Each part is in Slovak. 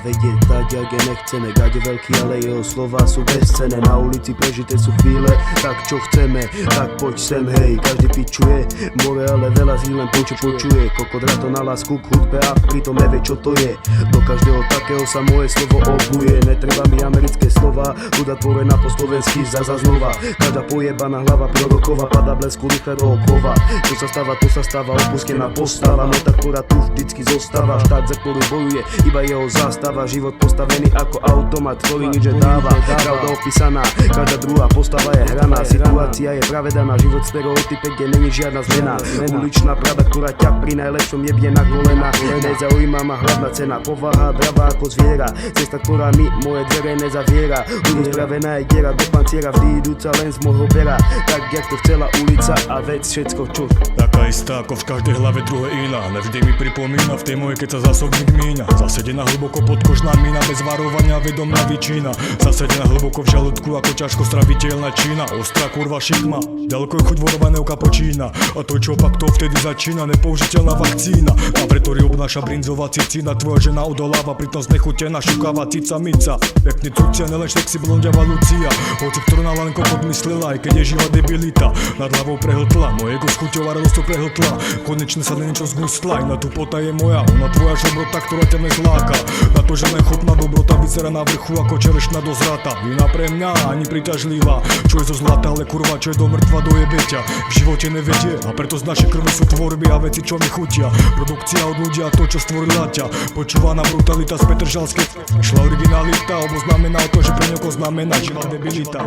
vedieť dať, jak je nechceme. Gať je veľký, ale jeho slova sú bezcenné. Na ulici prežité sú chvíle, tak čo chceme, tak poď sem, hej. Každý pičuje more, ale veľa z nich len počuje. Kokodrato na lásku k hudbe a pritom nevie, čo to je. Do každého takého sa moje slovo obuje. Netreba mi americké slova, hudba tvorená po slovensky zaza znova. Každá pojebaná hlava prorokova pada blesku rýchle do okova. Čo sa stáva, to sa stáva, opustená postava. Metafora tu vždycky zostáva. Štát, za ktorú bojuje, iba jeho zástava. Život postavený ako automat, ktorý nič nedáva. Pravda opísaná, každá druhá postava je hraná. Situácia je pravedaná, život stereotype, kde není žiadna zmena. Uličná pravda, ktorá ťa pri najlepšom jebne na kolena. Nezaujíma ma hlavná cena, povaha dravá ako zviera. Cesta, ktorá mi moje dvere nezaviera. Budu spravená je diera do panciera, vždy idúca len z môjho pera. Tak, jak to chcela ulica a vec, všetko čo. Taká istá ako v každej hlave druhé iná. Navždy mi pripomína v tej mojej, keď sa zásobník míňa. Zasedená hlboko podkožná mína, bez varovania vedomá vyčína. Zasedená hlboko v žalúdku ako ťažko straviteľná čína. Ostrá kurva šikma, ďaleko je chuť vorovaného kapočína. A to čo pak to vtedy začína, nepoužiteľná vakcína. A preto obnáša brinzová cicína. Tvoja žena odoláva, pritom znechutená šukáva cica mica. Pekný cucia, nelen sexy blondiava Lucia. Hoci ktorú na lanko podmyslela, aj keď je živá debilita. Nad hlavou prehltla, moje ego skuťová radosť prehltla. Konečne sa na niečo zgustla, iná tu pota je moja. Ona tvoja žobrota, ktorá ťa nezláka. Na to, že len chopná dobrota vyzerá na vrchu ako čerešná dozrata. Iná pre mňa ani príťažlivá. Čo je zo zlata, ale kurva, čo je do mŕtva, dojebe ťa. V živote nevedie, a preto z našej krvi sú tvorby a veci, čo mi chutia. Produkcia od ľudí a to, čo stvorila ťa. Počúvaná brutalita z Petržalskej. Šla originalita, obo znamená to, že pre niekoho znamená živá debilita.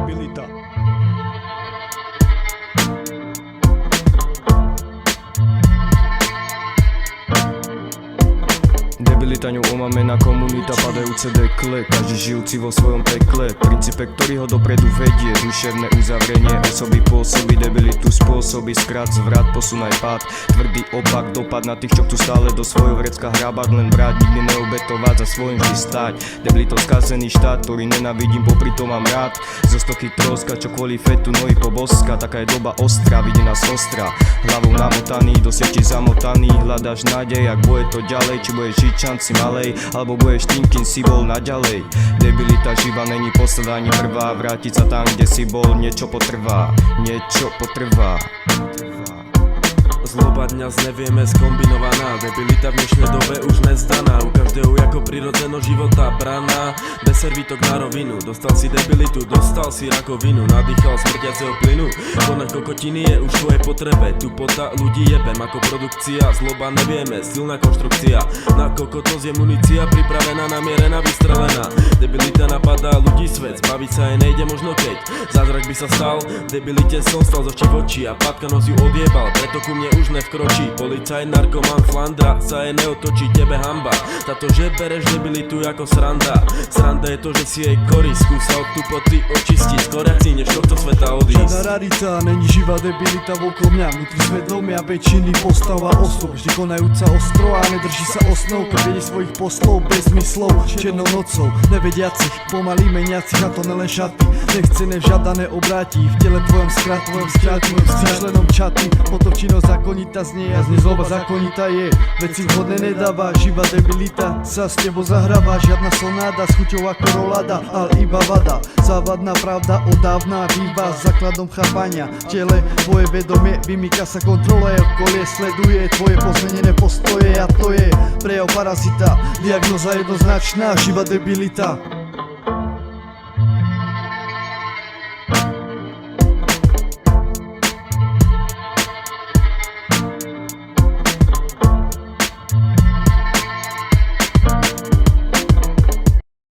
Debilita ňou omamená komunita, padajúce dekle. Každý žijúci vo svojom pekle, princípe, ktorý ho dopredu vedie. Duševné uzavrenie osoby pôsobí, debilitu spôsobí skrat, zvrat, posun aj pád. Tvrdý opak, dopad na tých, čo chcú stále do svojho vrecka hrábať. Len brať, nikdy neobetovať, za svojím vždy stáť. Debilitou skazený štát, ktorý nenavidím, popri tom mám rád. Zo stoky troska, čo kvôli fetu nohy poboska. Taká je doba ostrá, vidí nás ostrá. Hlavou namotaný, do sieti zamotaný. Hľadaš nádej, ak bude to ďalej, či bude žiť šanci malej, alebo budeš tým, kým si bol naďalej. Debilita živa není posledná ani prvá. Vrátiť sa tam, kde si bol, niečo potrvá. Zloba dňa nevieme skombinovaná. Debilita v dnešnej dobe už nezdaná. U každého ako prirodzeno života brana. Bez servítok na rovinu. Dostal si debilitu, dostal si rakovinu. Nadýchal smrtiaceho plynu. Konať kokotiny je už tvoje potrebe. Tu pota ľudí jebem ako produkcia. Zloba nevieme, silná konštrukcia. Na kokotosť je munícia pripravená, namierená, vystrelená. Debilita napadá ľudí svet. Zbaviť sa jej nejde možno keď zázrak by sa stal. Debilite som stal z očí v oči a Patka nos ju odjebal. Preto ku mne už nevkročí. Policaj, narkoman, Flandra sa jej neotočí, tebe hamba. Za to, že bereš debilitu ako sranda. Sranda je to, že si jej korí. Skúsa od tupoty očistiť. Skôr si než tohto sveta odísť. Žiadna rarita, není živá debilita okolo mňa. Vnútri svedomia väčšiny postava osob. Vždy konajúca ostro a nedrží sa osnov. Keď vedie svojich poslov bez zmyslov. Čiernou nocou, nevediacich, pomaly meniacich. A to nelen šaty, nechcené vžiadané obráti. V tele tvojom skrat, si členom čaty. Potom činnosť zákonita znie a znie zloba zákonita je. Veci vhodné nedáva, živá debilita sa s tebou zahráva. Žiadna sonáda s chuťou ako rolada, ale iba vada. Závadná pravda odávna býva základom chápania. V tele tvoje vedomie vymýka sa kontrole. Okolie sleduje tvoje pozmenené postoje. A to je prejav parazita, diagnoza jednoznačná, živá debilita.